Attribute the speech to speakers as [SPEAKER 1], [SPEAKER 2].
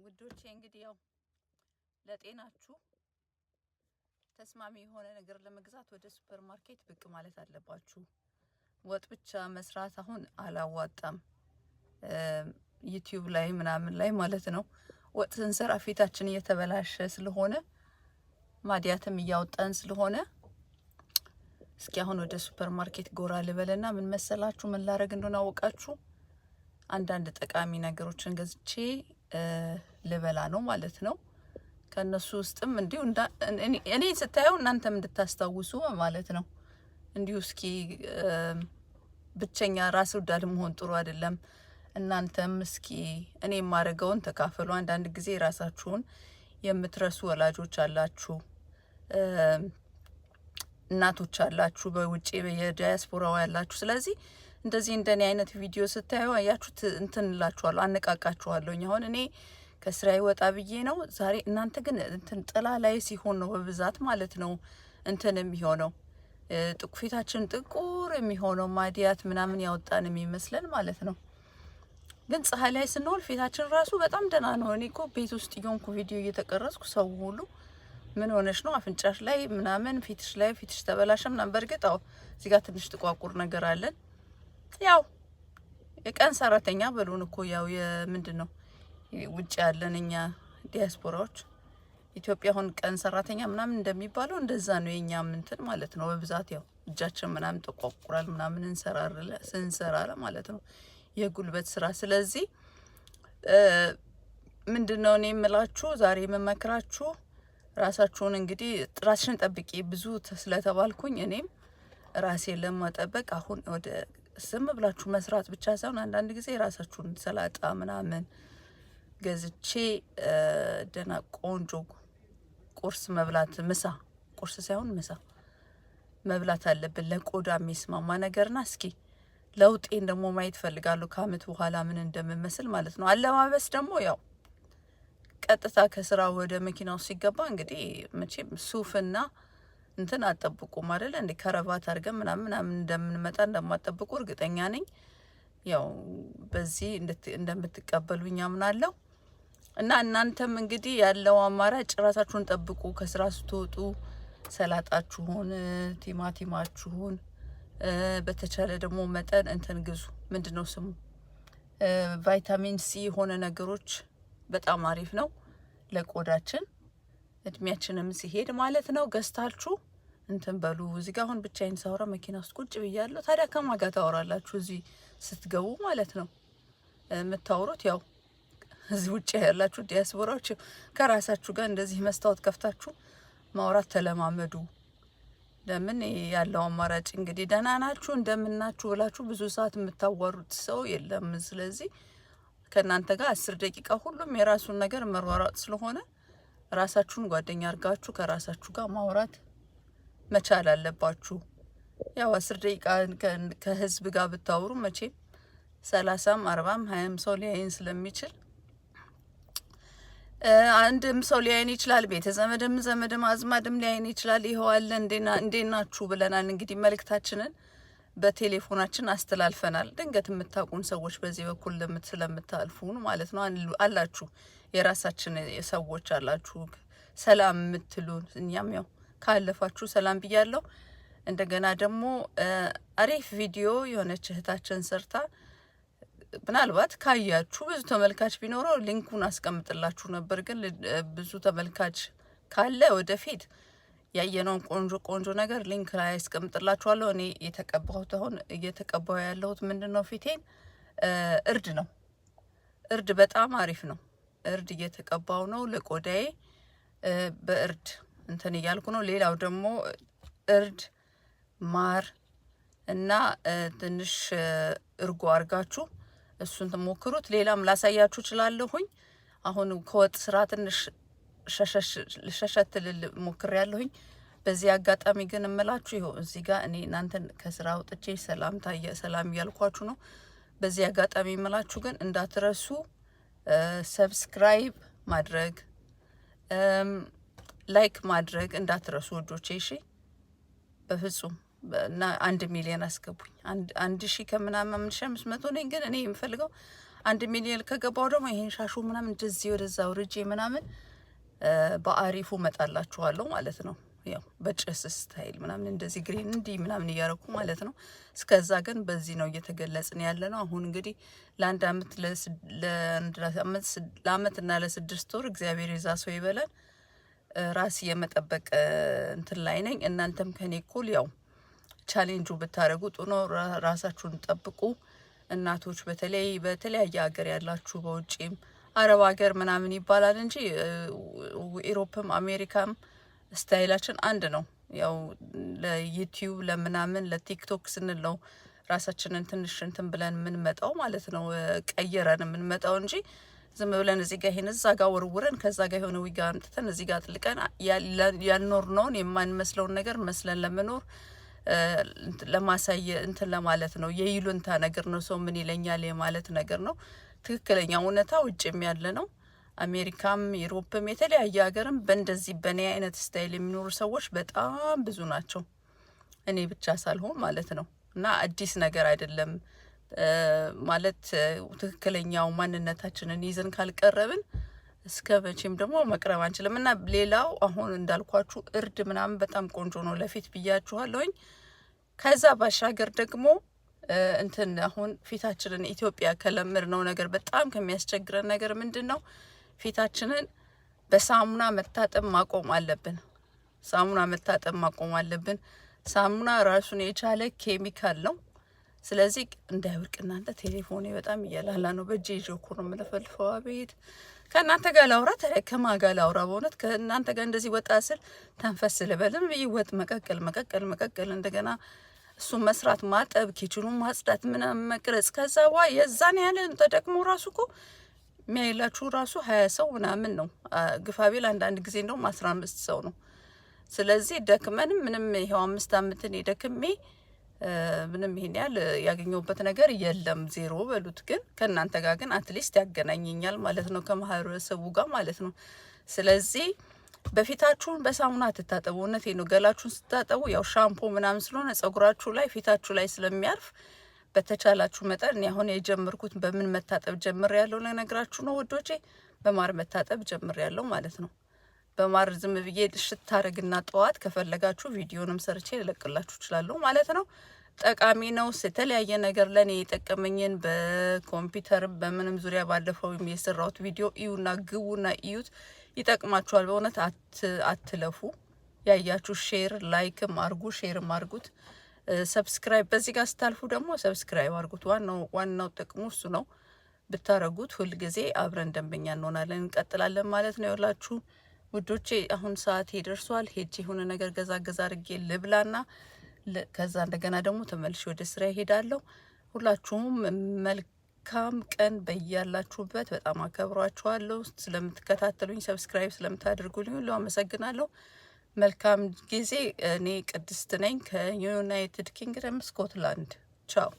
[SPEAKER 1] ውዶቼ እንግዲህ ያው ለጤናችሁ ተስማሚ የሆነ ነገር ለመግዛት ወደ ሱፐር ማርኬት ብቅ ማለት አለባችሁ። ወጥ ብቻ መስራት አሁን አላዋጣም። ዩቲዩብ ላይ ምናምን ላይ ማለት ነው ወጥ ስንሰራ ፊታችን እየተበላሸ ስለሆነ ማዲያትም እያወጣን ስለሆነ እስኪ አሁን ወደ ሱፐር ማርኬት ጎራ ልበልና ምን መሰላችሁ ምን ላረግ እንደሆነ አወቃችሁ አንዳንድ ጠቃሚ ነገሮችን ገዝቼ ልበላ ነው ማለት ነው። ከነሱ ውስጥም እንዲሁ እኔ ስታዩ እናንተም እንድታስታውሱ ማለት ነው። እንዲሁ እስኪ ብቸኛ ራስ ወዳድ መሆን ጥሩ አይደለም። እናንተም እስኪ እኔ የማረገውን ተካፈሉ። አንዳንድ ጊዜ ራሳችሁን የምትረሱ ወላጆች አላችሁ፣ እናቶች አላችሁ፣ በውጪ በየዲያስፖራው ያላችሁ። ስለዚህ እንደዚህ እንደኔ አይነት ቪዲዮ ስታዩ አያችሁት እንትን እላችኋለሁ፣ አነቃቃችኋለሁኝ። አሁን እኔ ከስራዬ ወጣ ብዬ ነው ዛሬ። እናንተ ግን እንትን ጥላ ላይ ሲሆን ነው በብዛት ማለት ነው እንትን የሚሆነው ፊታችን ጥቁር የሚሆነው ማዲያት ምናምን ያወጣን የሚመስለን ማለት ነው። ግን ፀሐይ ላይ ስንሆን ፊታችን ራሱ በጣም ደህና ነው። እኔ እኮ ቤት ውስጥ የሆንኩ ቪዲዮ እየተቀረጽኩ ሰው ሁሉ ምን ሆነሽ ነው አፍንጫሽ ላይ ምናምን ፊትሽ ተበላሸ ምናምን። በእርግጥ አዎ እዚህ ጋር ትንሽ ጥቋቁር ነገር አለን። ያው የቀን ሰራተኛ በሉን እኮ ያው የምንድን ነው ውጭ ያለን እኛ ዲያስፖራዎች ኢትዮጵያ አሁን ቀን ሰራተኛ ምናምን እንደሚባለው እንደዛ ነው የኛ እንትን ማለት ነው። በብዛት ያው እጃችን ምናምን ተቋቁራል ምናምን እንሰራለ ማለት ነው የጉልበት ስራ። ስለዚህ ምንድነው እኔ የምላችሁ ዛሬ የምመክራችሁ ራሳችሁን እንግዲህ ራስሽን ጠብቂ ብዙ ስለተባልኩኝ እኔም ራሴን ለማጠበቅ አሁን ወደ ስም ብላችሁ መስራት ብቻ ሳይሆን አንዳንድ ጊዜ ራሳችሁን ሰላጣ ምናምን ገዝቼ ደና ቆንጆ ቁርስ መብላት ቁርስ ሳይሆን ምሳ መብላት አለብን ለቆዳ የሚስማማ ነገርና እስኪ ለውጤን ደግሞ ማየት ፈልጋለሁ ከአመት በኋላ ምን እንደምመስል ማለት ነው። አለባበስ ደግሞ ያው ቀጥታ ከስራ ወደ መኪናው ሲገባ እንግዲህ መቼም ሱፍና እንትን አጠብቁም አይደል እንዴ ከረባት አድርገን ምናምን እንደምንመጣ እንደማጠብቁ እርግጠኛ ነኝ። ያው በዚህ እንደምትቀበሉኝ አምናለሁ። እና እናንተም እንግዲህ ያለው አማራጭ ራሳችሁን ጠብቁ። ከስራ ስትወጡ ሰላጣችሁን ቲማቲማችሁን በተቻለ ደግሞ መጠን እንትን ግዙ። ምንድነው ስሙ ቫይታሚን ሲ የሆነ ነገሮች በጣም አሪፍ ነው ለቆዳችን እድሜያችንም ሲሄድ ማለት ነው። ገዝታችሁ እንትን በሉ። እዚህ ጋር አሁን ብቻዬን ሳወራ መኪና ውስጥ ቁጭ ብያለሁ። ታዲያ ከማን ጋር ታወራላችሁ? እዚህ ስትገቡ ማለት ነው የምታወሩት። ያው እዚህ ውጭ ያላችሁ ዲያስፖራዎች ከራሳችሁ ጋር እንደዚህ መስታወት ከፍታችሁ ማውራት ተለማመዱ። ለምን ያለው አማራጭ እንግዲህ ደህና ናችሁ እንደምናችሁ ብላችሁ ብዙ ሰዓት የምታዋሩት ሰው የለም። ስለዚህ ከእናንተ ጋር 10 ደቂቃ ሁሉም የራሱን ነገር መሯሯጥ ስለሆነ ራሳችሁን ጓደኛ አርጋችሁ ከራሳችሁ ጋር ማውራት መቻል አለባችሁ። ያው 10 ደቂቃ ከህዝብ ጋር ብታወሩ መቼም 30ም 40ም 20ም ሰው ሊያይን ስለሚችል አንድም ሰው ሊያይን ይችላል። ቤተ ዘመድም አዝማድም ሊያይን ይችላል። ይኸው አለ እንዴናችሁ ብለናል። እንግዲህ መልእክታችንን በቴሌፎናችን አስተላልፈናል። ድንገት የምታውቁን ሰዎች በዚህ በኩል ስለምታልፉን ማለት ነው አላችሁ የራሳችን ሰዎች አላችሁ ሰላም የምትሉን። እኛም ያው ካለፋችሁ ሰላም ብያለሁ። እንደገና ደግሞ አሪፍ ቪዲዮ የሆነች እህታችን ሰርታ ምናልባት ካያችሁ ብዙ ተመልካች ቢኖረው ሊንኩን አስቀምጥላችሁ ነበር። ግን ብዙ ተመልካች ካለ ወደፊት ያየነውን ቆንጆ ነገር ሊንክ ላይ አስቀምጥላችኋለሁ። እኔ የተቀባሁት አሁን እየተቀባው ያለሁት ምንድነው ፊቴን እርድ ነው። እርድ በጣም አሪፍ ነው። እርድ እየተቀባው ነው ለቆዳዬ በእርድ እንትን እያልኩ ነው። ሌላው ደግሞ እርድ ማር እና ትንሽ እርጎ አርጋችሁ እሱን ተሞክሩት። ሌላም ላሳያችሁ እችላለሁኝ። አሁን ከወጥ ስራ ትንሽ ሸሸት ልል ሞክሬያለሁኝ። በዚህ አጋጣሚ ግን እምላችሁ ይኸው እዚህ ጋር እኔ እናንተን ከስራ ወጥቼ ሰላም እያልኳችሁ ነው። በዚህ አጋጣሚ እምላችሁ ግን እንዳትረሱ ሰብስክራይብ ማድረግ ላይክ ማድረግ እንዳትረሱ ወዶቼ። እሺ በፍጹም እና 1 ሚሊዮን አስገቡኝ። 1000 ከምናምን 1500 ነኝ። ግን እኔ የምፈልገው 1 ሚሊዮን ከገባው ደግሞ ይሄን ሻሹ ምናምን እንደዚህ ወደዛ ወርጄ ምናምን በአሪፉ መጣላችኋለሁ ማለት ነው። ያው በጭስ ስታይል ምናምን እንደዚህ ግሪን እንዲ ምናምን እያረኩ ማለት ነው። እስከዛ ግን በዚህ ነው እየተገለጽን ያለ ነው። አሁን እንግዲህ ለአንድ አመት ለአመት እና ለ6 ወር እግዚአብሔር ይዛ ሰው ይበላል። ራስ የመጠበቅ እንትን ላይ ነኝ። እናንተም ከኔ እኩል ያው ቻሌንጁ ብታረጉ ጥሩ ነው። ራሳችሁን ጠብቁ። እናቶች በተለይ በተለያየ ሀገር ያላችሁ በውጪም አረብ ሀገር ምናምን ይባላል እንጂ ኢሮፕም አሜሪካም ስታይላችን አንድ ነው። ያው ለዩቲዩብ ለምናምን ለቲክቶክ ስንል ነው ራሳችንን ትንሽ እንትን ብለን የምንመጣው ማለት ነው። ቀይረን የምንመጣው እንጂ ዝም ብለን እዚህ ጋር ይሄን እዛ ጋር ወርውረን ከዛ ጋር የሆነ ዊጋ አምጥተን እዚህ ጋር ጥልቀን ያልኖርነውን የማንመስለውን ነገር መስለን ለመኖር ለማሳየ እንትን ለማለት ነው። የይሉንታ ነገር ነው። ሰው ምን ይለኛል የማለት ነገር ነው። ትክክለኛ እውነታ ውጭም ያለ ነው። አሜሪካም ዩሮፕም የተለያየ ሀገርም በእንደዚህ በኔ አይነት ስታይል የሚኖሩ ሰዎች በጣም ብዙ ናቸው። እኔ ብቻ ሳልሆን ማለት ነው። እና አዲስ ነገር አይደለም ማለት ትክክለኛው ማንነታችንን ይዘን ካልቀረብን እስከ መቼም ደግሞ መቅረብ አንችልም። እና ሌላው አሁን እንዳልኳችሁ እርድ ምናምን በጣም ቆንጆ ነው ለፊት ብያችኋለሁኝ። ከዛ ባሻገር ደግሞ እንትን አሁን ፊታችንን ኢትዮጵያ ከለመድነው ነገር በጣም ከሚያስቸግረን ነገር ምንድነው? ፊታችንን በሳሙና መታጠብ ማቆም አለብን። ሳሙና መታጠብ ማቆም አለብን። ሳሙና ራሱን የቻለ ኬሚካል ነው። ስለዚህ እንዳይወርቅ እናንተ ቴሌፎኔ በጣም እያላላ ነው። በእጄ ጆኮ ነው የምለፈልፈው። አቤት ከእናንተ ጋር ላውራ ታዲያ ከማን ጋር ላውራ? በእውነት ከእናንተ ጋር እንደዚህ ወጣ ስል ተንፈስ ልበልም ብዬ ወጥ መቀቀል እንደገና እሱን መስራት ማጠብ ኪችኑን ማጽዳት ምናምን መቅረጽ ከዛ የዛን ያለ ተደቅሞ ራሱ እኮ የሚያይላችሁ ራሱ 20 ሰው ምናምን ነው። ግፋቤል አንዳንድ ጊዜ እንደውም 15 ሰው ነው። ስለዚህ ደክመንም ምንም ይሄው 5 አመትን ደክሜ ምንም ይሄን ያህል ያገኘሁበት ነገር የለም። ዜሮ በሉት። ግን ከእናንተ ጋር ግን አትሊስት ያገናኘኛል ማለት ነው፣ ከማህበረሰቡ ጋር ማለት ነው። ስለዚህ በፊታችሁን በሳሙና ትታጠቡ። እውነቴን ነው። ገላችሁን ስታጠቡ ያው ሻምፖ ምናምን ስለሆነ ጸጉራችሁ ላይ ፊታችሁ ላይ ስለሚያርፍ በተቻላችሁ መጠን እኔ አሁን የጀመርኩት በምን መታጠብ ጀምር ያለው ለነግራችሁ ነው ወዶቼ። በማር መታጠብ ጀምር ያለው ማለት ነው። በማር ዝም ብዬ ሽታ አረግና ጠዋት ከፈለጋችሁ ቪዲዮንም ሰርቼ ልለቅላችሁ እችላለሁ ማለት ነው። ጠቃሚ ነው። የተለያየ ነገር ለኔ የጠቀመኝን በኮምፒውተር በምንም ዙሪያ ባለፈው የሰራሁት ቪዲዮ እዩና ግቡና እዩት። ይጠቅማችኋል። በእውነት አትለፉ። ያያችሁ ሼር ላይክም አርጉ፣ ሼርም አርጉት። ሰብስክራይብ በዚህ ጋር ስታልፉ ደግሞ ሰብስክራይብ አርጉት። ዋናው ጥቅሙ እሱ ነው። ብታረጉት ሁል ጊዜ አብረን ደንበኛ እንሆናለን፣ እንቀጥላለን ማለት ነው። ያላችሁ ውዶቼ አሁን ሰዓት ደርሷል። ሄጄ የሆነ ነገር ገዛ አርጌ ልብላና ከዛ እንደገና ደግሞ ተመልሼ ወደ ስራ እሄዳለሁ። ሁላችሁም መልካም ቀን በያላችሁበት። በጣም አከብሯችኋለሁ። ስለምትከታተሉኝ ሰብስክራይብ ስለምታደርጉልኝ ሁሉ አመሰግናለሁ። መልካም ጊዜ። እኔ ቅድስት ነኝ ከዩናይትድ ኪንግደም ስኮትላንድ። ቻው